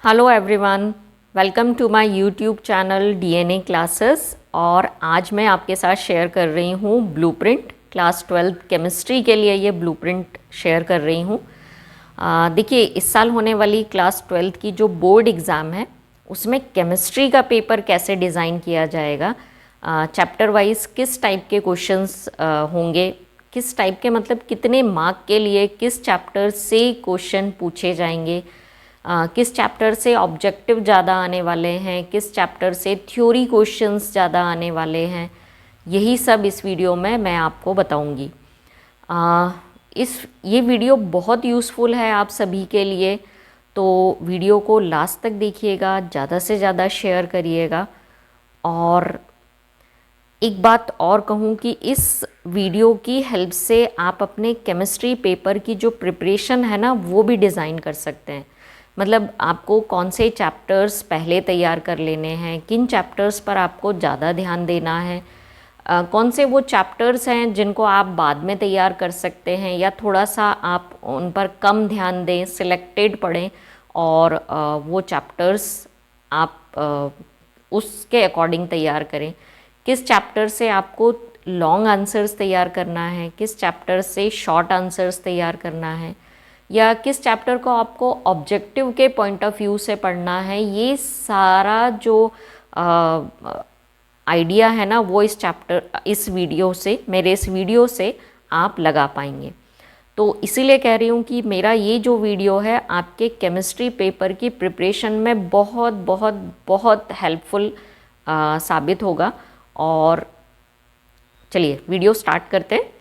Hello everyone, welcome to my YouTube channel DNA classes. और आज मैं आपके साथ शेयर कर रही हूँ ब्लूप्रिंट। क्लास 12 केमिस्ट्री के लिए ये ब्लूप्रिंट शेयर कर रही हूँ। देखिए, इस साल होने वाली क्लास 12 की जो बोर्ड एग्ज़ाम है उसमें केमिस्ट्री का पेपर कैसे डिज़ाइन किया जाएगा, चैप्टर वाइज किस टाइप के क्वेश्चंस होंगे, किस टाइप के मतलब कितने मार्क के लिए किस चैप्टर से क्वेश्चन पूछे जाएंगे, किस चैप्टर से ऑब्जेक्टिव ज़्यादा आने वाले हैं, किस चैप्टर से थ्योरी क्वेश्चंस ज़्यादा आने वाले हैं, यही सब इस वीडियो में मैं आपको बताऊंगी। ये वीडियो बहुत यूज़फुल है आप सभी के लिए, तो वीडियो को लास्ट तक देखिएगा, ज़्यादा से ज़्यादा शेयर करिएगा। और एक बात और कहूँ कि इस वीडियो की हेल्प से आप अपने केमिस्ट्री पेपर की जो प्रिपरेशन है ना वो भी डिज़ाइन कर सकते हैं। मतलब आपको कौन से चैप्टर्स पहले तैयार कर लेने हैं, किन चैप्टर्स पर आपको ज़्यादा ध्यान देना है, कौन से वो चैप्टर्स हैं जिनको आप बाद में तैयार कर सकते हैं या थोड़ा सा आप उन पर कम ध्यान दें, सिलेक्टेड पढ़ें और वो चैप्टर्स आप उसके अकॉर्डिंग तैयार करें। किस चैप्टर से आपको लॉन्ग आंसर्स तैयार करना है, किस चैप्टर से शॉर्ट आंसर्स तैयार करना है, या किस चैप्टर को आपको ऑब्जेक्टिव के पॉइंट ऑफ व्यू से पढ़ना है, ये सारा जो आइडिया है ना वो इस वीडियो से, मेरे इस वीडियो से आप लगा पाएंगे। तो इसीलिए कह रही हूँ कि मेरा ये जो वीडियो है आपके केमिस्ट्री पेपर की प्रिपरेशन में बहुत बहुत बहुत हेल्पफुल साबित होगा। और चलिए वीडियो स्टार्ट करते हैं।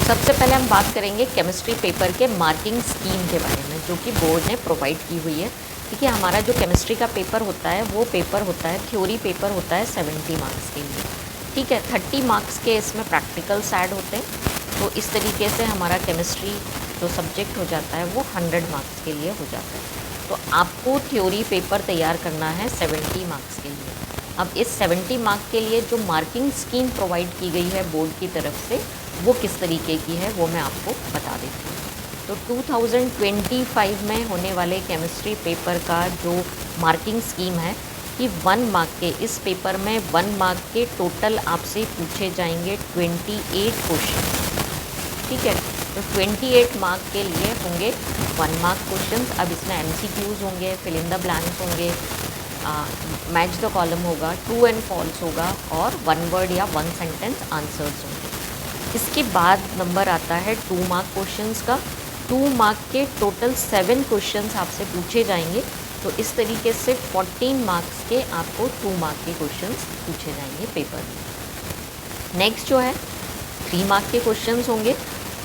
सबसे पहले हम बात करेंगे केमिस्ट्री पेपर के मार्किंग स्कीम के बारे में, जो कि बोर्ड ने प्रोवाइड की हुई है। देखिए, हमारा जो केमिस्ट्री का पेपर होता है वो पेपर होता है, थ्योरी पेपर होता है 70 मार्क्स के लिए, ठीक है। 30 मार्क्स के इसमें प्रैक्टिकल्स ऐड होते हैं। तो इस तरीके से हमारा केमिस्ट्री जो सब्जेक्ट हो जाता है वो 100 मार्क्स के लिए हो जाता है। तो आपको थ्योरी पेपर तैयार करना है 70 मार्क्स के लिए। अब इस 70 मार्क के लिए जो मार्किंग स्कीम प्रोवाइड की गई है बोर्ड की तरफ से वो किस तरीके की है वो मैं आपको बता देती हूँ। तो 2025 में होने वाले केमिस्ट्री पेपर का जो मार्किंग स्कीम है कि 1 मार्क के इस पेपर में 1 मार्क के टोटल आपसे पूछे जाएंगे 28 क्वेश्चन, ठीक है। तो 28 मार्क के लिए होंगे 1 मार्क क्वेश्चंस। अब इसमें MCQs होंगे, फिल इन द ब्लैंक्स होंगे, मैच द कॉलम होगा, ट्रू एंड फॉल्स होगा और 1 वर्ड या 1 सेंटेंस आंसर्स होंगे। इसके बाद नंबर आता है 2 मार्क क्वेश्चंस का। 2 मार्क के टोटल 7 क्वेश्चंस आपसे पूछे जाएंगे। तो इस तरीके से 14 मार्क्स के आपको 2 मार्क के क्वेश्चंस पूछे जाएंगे पेपर में। नेक्स्ट जो है 3 मार्क के क्वेश्चंस होंगे।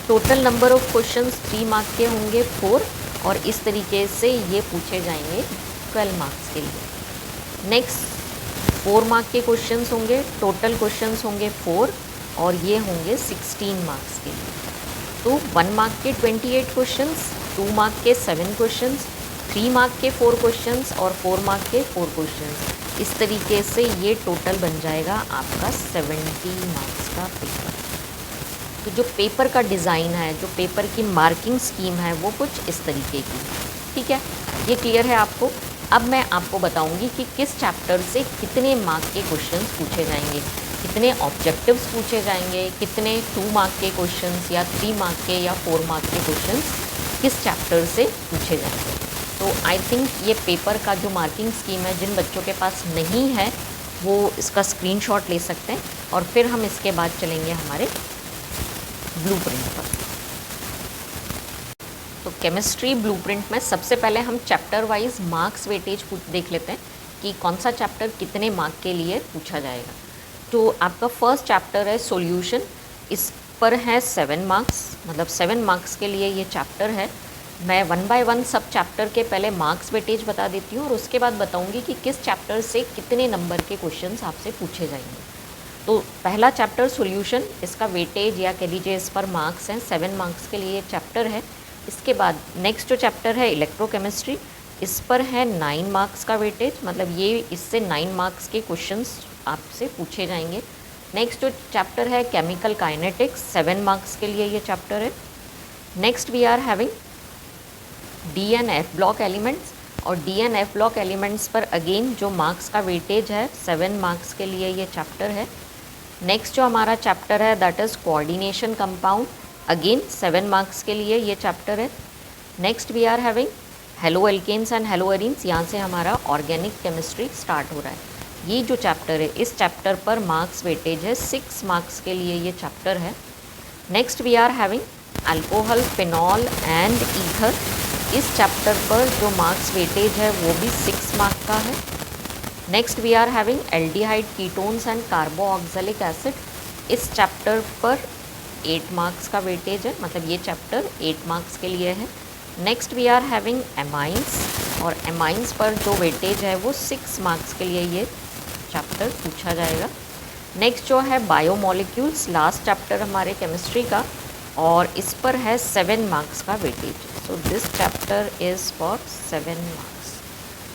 Total number of questions 3 mark के होंगे 4, और इस तरीके से ये पूछे जाएंगे 12 मार्क्स के लिए। नेक्स्ट 4 मार्क के क्वेश्चंस होंगे, टोटल क्वेश्चंस होंगे 4 और ये होंगे 16 मार्क्स के लिए। तो 1 मार्क के 28 क्वेश्चंस, 2 मार्क के 7 क्वेश्चंस, 3 मार्क के 4 क्वेश्चंस और 4 मार्क के 4 क्वेश्चंस। इस तरीके से ये टोटल बन जाएगा आपका 70 मार्क्स का पेपर। तो जो पेपर का डिज़ाइन है, जो पेपर की मार्किंग स्कीम है वो कुछ इस तरीके की है, ठीक है। ये क्लियर है आपको। अब मैं आपको बताऊंगी कि किस चैप्टर से कितने मार्क के क्वेश्चंस पूछे जाएंगे, कितने ऑब्जेक्टिव्स पूछे जाएंगे, कितने 2 मार्क के क्वेश्चंस या 3 मार्क के या 4 मार्क के क्वेश्चंस किस चैप्टर से पूछे जाएंगे। तो आई थिंक ये पेपर का जो मार्किंग स्कीम है, जिन बच्चों के पास नहीं है वो इसका स्क्रीनशॉट ले सकते हैं और फिर हम इसके बाद चलेंगे हमारे ब्लूप्रिंट पर। तो केमिस्ट्री ब्लूप्रिंट में सबसे पहले हम चैप्टर वाइज मार्क्स वेटेज देख लेते हैं कि कौन सा चैप्टर कितने मार्क के लिए पूछा जाएगा। तो आपका फर्स्ट चैप्टर है सॉल्यूशन। इस पर है 7 मार्क्स, मतलब 7 मार्क्स के लिए ये चैप्टर है। मैं 1 बाय 1 सब चैप्टर के पहले मार्क्स वेटेज बता देती हूँ और उसके बाद बताऊँगी कि किस चैप्टर से कितने नंबर के क्वेश्चंस आपसे पूछे जाएंगे। तो पहला चैप्टर सॉल्यूशन, इसका वेटेज या कह लीजिए इस पर मार्क्स हैं 7 मार्क्स के लिए ये चैप्टर है। इसके बाद नेक्स्ट जो चैप्टर है इलेक्ट्रोकेमिस्ट्री, इस पर है 9 मार्क्स का वेटेज, मतलब ये इससे 9 मार्क्स के क्वेश्चंस आपसे पूछे जाएंगे। नेक्स्ट जो चैप्टर है केमिकल काइनेटिक्स, 7 मार्क्स के लिए ये चैप्टर है। Next we are having D and F block elements और D and F block elements पर अगेन जो मार्क्स का वेटेज है 7 मार्क्स के लिए ये चैप्टर है। नेक्स्ट जो हमारा चैप्टर है that is coordination compound, again 7 marks के लिए ये चैप्टर है। Next we are having haloalkanes and haloarenes, यहाँ से हमारा ऑर्गेनिक केमिस्ट्री स्टार्ट हो रहा है। ये जो चैप्टर है इस चैप्टर पर मार्क्स वेटेज है 6 मार्क्स के लिए ये चैप्टर है। Next we are having alcohol, phenol and ether, इस चैप्टर पर जो मार्क्स वेटेज है वो भी 6 मार्क का है। Next we are having aldehyde, ketones and carboxylic acid, इस चैप्टर पर 8 मार्क्स का वेटेज है, मतलब ये चैप्टर 8 मार्क्स के लिए है। Next we are having amines, और एमाइंस पर जो वेटेज है वो 6 मार्क्स के लिए ये चैप्टर पूछा जाएगा। नेक्स्ट जो है बायोमोलिक्यूल्स, लास्ट चैप्टर हमारे केमिस्ट्री का, और इस पर है 7 मार्क्स का weightage. So this chapter is for 7 marks.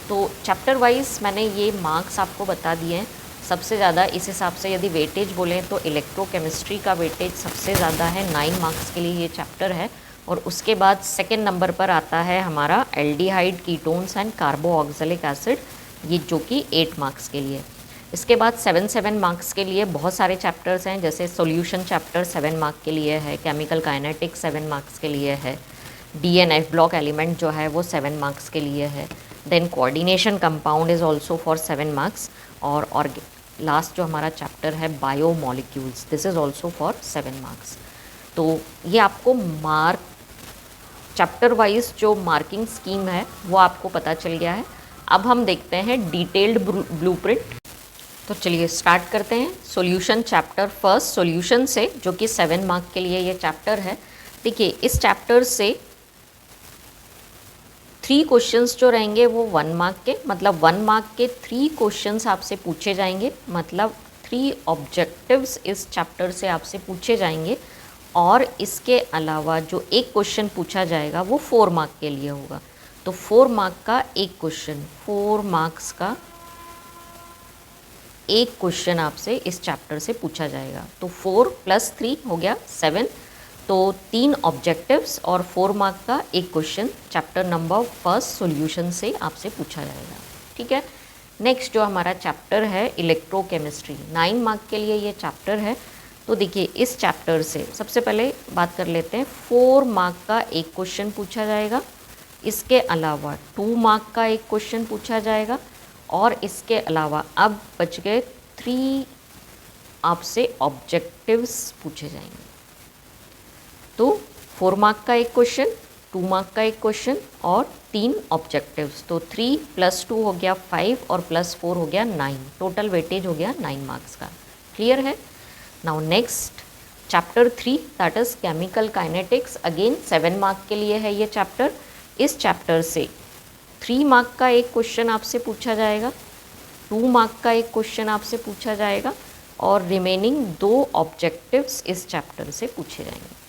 तो चैप्टर वाइज मैंने ये मार्क्स आपको बता दिए हैं। सबसे ज़्यादा इस हिसाब से यदि वेटेज बोलें तो इलेक्ट्रोकेमिस्ट्री का वेटेज सबसे ज़्यादा है, 9 मार्क्स के लिए ये चैप्टर है। और उसके बाद सेकेंड नंबर पर आता है हमारा aldehyde, ketones and carboxylic acid, ये जो कि 8 मार्क्स के लिए। इसके बाद 7 मार्क्स के लिए बहुत सारे चैप्टर्स हैं, जैसे सॉल्यूशन चैप्टर 7 मार्क के लिए है, केमिकल काइनेटिक्स 7 मार्क्स के लिए है, डीएनएफ ब्लॉक एलिमेंट जो है वो 7 मार्क्स के लिए है। Then coordination compound is also for 7 marks, और लास्ट जो हमारा चैप्टर है biomolecules, this is also for 7 marks. तो ये आपको मार्क चैप्टर वाइज जो मार्किंग स्कीम है वो आपको पता चल गया है। अब हम देखते हैं डिटेल्ड ब्लूप्रिंट। तो चलिए स्टार्ट करते हैं। सॉल्यूशन चैप्टर फर्स्ट, सॉल्यूशन से, जो कि 7 मार्क के लिए ये चैप्टर है। देखिए इस चैप्टर से 3 क्वेश्चंस जो रहेंगे वो 1 मार्क के, मतलब 1 मार्क के 3 क्वेश्चंस आपसे पूछे जाएंगे, मतलब 3 ऑब्जेक्टिव्स इस चैप्टर से आपसे पूछे जाएंगे। और इसके अलावा जो एक क्वेश्चन पूछा जाएगा वो 4 मार्क के लिए होगा। तो 4 मार्क का एक क्वेश्चन, 4 मार्क्स का एक क्वेश्चन आपसे इस चैप्टर से पूछा जाएगा। तो 4 + 3 हो गया 7, तो 3 ऑब्जेक्टिव्स और 4 मार्क का एक question chapter number first solution से आपसे पूछा जाएगा। ठीक है। नेक्स्ट जो हमारा चैप्टर है इलेक्ट्रोकेमिस्ट्री, 9 मार्क के लिए ये चैप्टर है। तो देखिए इस चैप्टर से सबसे पहले बात कर लेते हैं, 4 मार्क का एक क्वेश्चन पूछा जाएगा। इसके अलावा 2 मार्क का एक क्वेश्चन पूछा जाएगा, और इसके अलावा अब बच गए 3 आपसे ऑब्जेक्टिव्स पूछे जाएंगे। तो 4 मार्क का एक क्वेश्चन, 2 मार्क का एक क्वेश्चन और 3 ऑब्जेक्टिव्स। तो 3 + 2 हो गया 5 और +4 हो गया 9, टोटल वेटेज हो गया 9 मार्क्स का। क्लियर है। Now next chapter 3 that is chemical kinetics, again 7 mark के लिए है ये चैप्टर। इस चैप्टर से 3 मार्क का एक क्वेश्चन आपसे पूछा जाएगा, 2 मार्क का एक क्वेश्चन आपसे पूछा जाएगा, और रिमेनिंग 2 ऑब्जेक्टिव्स इस चैप्टर से पूछे जाएंगे।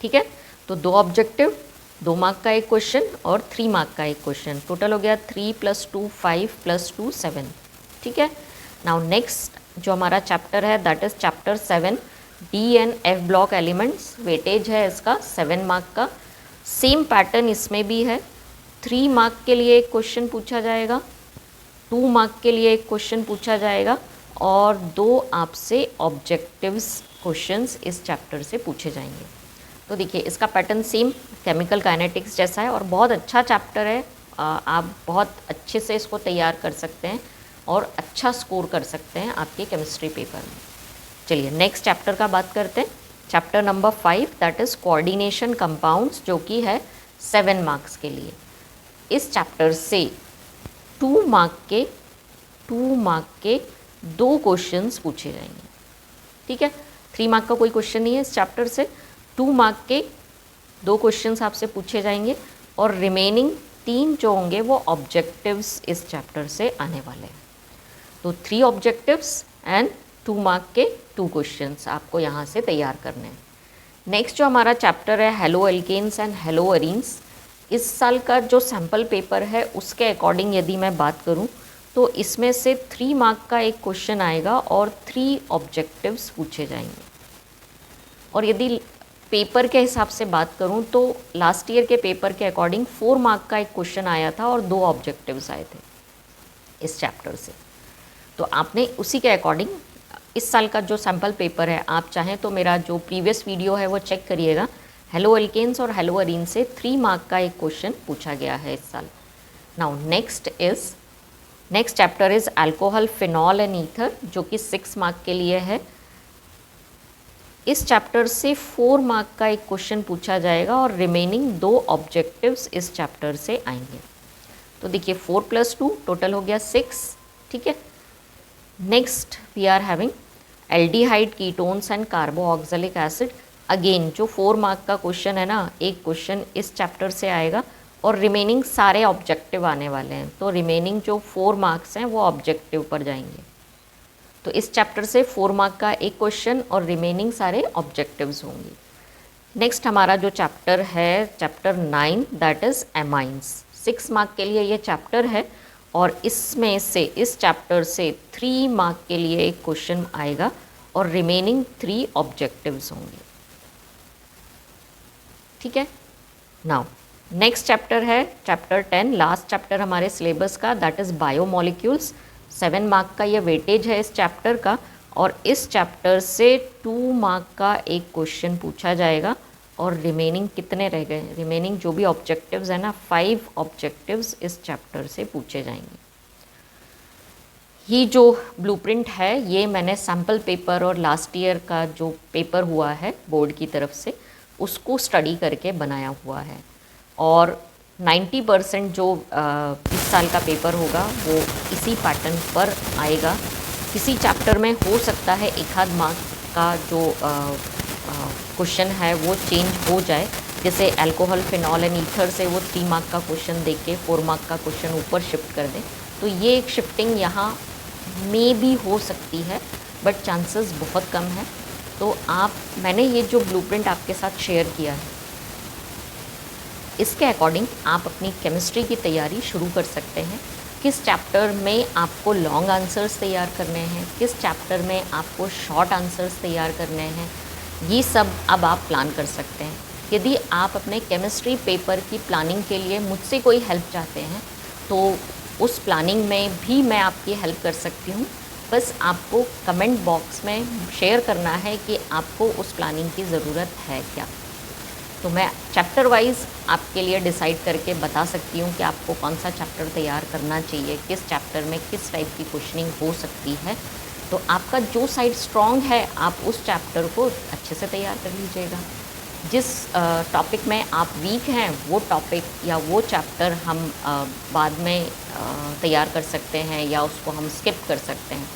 ठीक है। तो 2 ऑब्जेक्टिव, 2 मार्क का एक क्वेश्चन और 3 मार्क का एक क्वेश्चन, टोटल हो गया 3 + 2 5 + 2 7। ठीक है। नाउ नेक्स्ट जो हमारा चैप्टर है that is chapter 7 D and F block elements, weightage है इसका 7 मार्क का। सेम पैटर्न इसमें भी है, 3 मार्क के लिए एक क्वेश्चन पूछा जाएगा, 2 मार्क के लिए एक क्वेश्चन पूछा जाएगा, और 2 आपसे ऑब्जेक्टिव्स क्वेश्चंस इस चैप्टर से पूछे जाएंगे। तो देखिए इसका पैटर्न सेम केमिकल काइनेटिक्स जैसा है, और बहुत अच्छा चैप्टर है। आप बहुत अच्छे से इसको तैयार कर सकते हैं और अच्छा स्कोर कर सकते हैं आपके केमिस्ट्री पेपर में। चलिए नेक्स्ट चैप्टर का बात करते हैं, chapter number 5 that is coordination compounds, जो कि है 7 मार्क्स के लिए। इस चैप्टर से 2 मार्क के 2 क्वेश्चंस पूछे जाएंगे। ठीक है। 3 मार्क का कोई क्वेश्चन नहीं है इस चैप्टर से, 2 मार्क के 2 क्वेश्चंस आपसे पूछे जाएंगे, और रिमेनिंग 3 जो होंगे वो ऑब्जेक्टिव्स इस चैप्टर से आने वाले हैं। तो 3 ऑब्जेक्टिव्स एंड 2 मार्क के 2 क्वेश्चंस आपको यहाँ से तैयार करने हैं। नेक्स्ट जो हमारा चैप्टर है haloalkanes and haloarenes, इस साल का जो सैम्पल पेपर है उसके अकॉर्डिंग यदि मैं बात करूँ तो इसमें से 3 मार्क का एक क्वेश्चन आएगा और 3 ऑब्जेक्टिव्स पूछे जाएंगे। और यदि पेपर के हिसाब से बात करूं तो लास्ट ईयर के पेपर के अकॉर्डिंग 4 मार्क का एक क्वेश्चन आया था और 2 ऑब्जेक्टिव्स आए थे इस चैप्टर से। तो आपने उसी के अकॉर्डिंग इस साल का जो सैम्पल पेपर है, आप चाहें तो मेरा जो प्रीवियस वीडियो है वो चेक करिएगा। हेलो एल्केन्स और हेलो अरीन से 3 मार्क का एक क्वेश्चन पूछा गया है इस साल। Now next chapter is alcohol, phenol and ether, जो कि 6 मार्क के लिए है। इस चैप्टर से 4 मार्क का एक क्वेश्चन पूछा जाएगा और रिमेनिंग 2 ऑब्जेक्टिव्स इस चैप्टर से आएंगे। तो देखिए 4 + 2 टोटल हो गया 6, ठीक है। Next we are having aldehyde, ketones and carboxylic acid. Again जो 4 मार्क का क्वेश्चन है ना, एक क्वेश्चन इस चैप्टर से आएगा और रिमेनिंग सारे ऑब्जेक्टिव आने वाले हैं। तो रिमेनिंग जो 4 मार्क्स हैं वो ऑब्जेक्टिव पर जाएंगे। तो इस चैप्टर से 4 मार्क का एक क्वेश्चन और रिमेनिंग सारे ऑब्जेक्टिव्स होंगे। नेक्स्ट हमारा जो चैप्टर है, chapter 9, that is amines. 6 mark के लिए ये चैप्टर है और इसमें से इस चैप्टर से 3 मार्क के लिए एक क्वेश्चन आएगा और रिमेनिंग 3 ऑब्जेक्टिव्स होंगे, ठीक है। नाउ नेक्स्ट चैप्टर है चैप्टर 10, लास्ट चैप्टर हमारे सिलेबस का, दैट इज़ बायोमोलिक्यूल्स। 7 मार्क का ये वेटेज है इस चैप्टर का और इस चैप्टर से 2 मार्क का एक क्वेश्चन पूछा जाएगा और रिमेनिंग कितने रह गए, रिमेनिंग जो भी ऑब्जेक्टिव्स है ना, 5 ऑब्जेक्टिव्स इस चैप्टर से पूछे जाएंगे। ये जो ब्लूप्रिंट है ये मैंने सैम्पल पेपर और लास्ट ईयर का जो पेपर हुआ है बोर्ड की तरफ से उसको स्टडी करके बनाया हुआ है और 90% जो इस साल का पेपर होगा वो इसी पैटर्न पर आएगा। किसी चैप्टर में हो सकता है 1 आध मार्क का जो क्वेश्चन है वो चेंज हो जाए, जैसे अल्कोहल, फिनॉल एंड ईथर से वो 3 मार्क का क्वेश्चन दे के 4 मार्क का क्वेश्चन ऊपर शिफ्ट कर दें। तो ये एक शिफ्टिंग यहाँ में भी हो सकती है बट चांसेस बहुत कम है। तो मैंने ये जो ब्लूप्रिंट आपके साथ शेयर किया है इसके अकॉर्डिंग आप अपनी केमिस्ट्री की तैयारी शुरू कर सकते हैं। किस चैप्टर में आपको लॉन्ग आंसर्स तैयार करने हैं, किस चैप्टर में आपको शॉर्ट आंसर्स तैयार करने हैं, ये सब अब आप प्लान कर सकते हैं। यदि आप अपने केमिस्ट्री पेपर की प्लानिंग के लिए मुझसे कोई हेल्प चाहते हैं तो उस प्लानिंग में भी मैं आपकी हेल्प कर सकती हूँ। बस आपको कमेंट बॉक्स में शेयर करना है कि आपको उस प्लानिंग की ज़रूरत है क्या। तो मैं चैप्टर वाइज आपके लिए डिसाइड करके बता सकती हूँ कि आपको कौन सा चैप्टर तैयार करना चाहिए, किस चैप्टर में किस टाइप की क्वेश्चनिंग हो सकती है। तो आपका जो साइड स्ट्रॉन्ग है आप उस चैप्टर को अच्छे से तैयार कर लीजिएगा। जिस टॉपिक में आप वीक हैं वो टॉपिक या वो चैप्टर हम बाद में तैयार कर सकते हैं या उसको हम स्किप कर सकते हैं।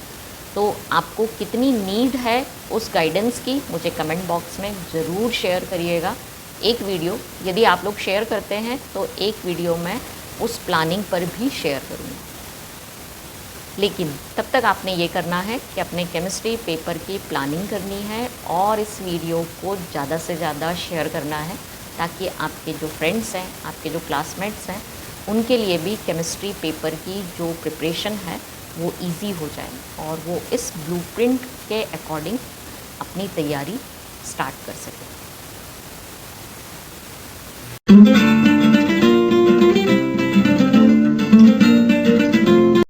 तो आपको कितनी नीड है उस गाइडेंस की मुझे कमेंट बॉक्स में ज़रूर शेयर करिएगा। एक वीडियो यदि आप लोग शेयर करते हैं तो एक वीडियो मैं उस प्लानिंग पर भी शेयर करूँगी। लेकिन तब तक आपने ये करना है कि अपने केमिस्ट्री पेपर की प्लानिंग करनी है और इस वीडियो को ज़्यादा से ज़्यादा शेयर करना है ताकि आपके जो फ्रेंड्स हैं, आपके जो क्लासमेट्स हैं, उनके लिए भी केमिस्ट्री पेपर की जो प्रिपरेशन है वो इजी हो जाए और वो इस ब्लूप्रिंट के अकॉर्डिंग अपनी तैयारी स्टार्ट कर सकें।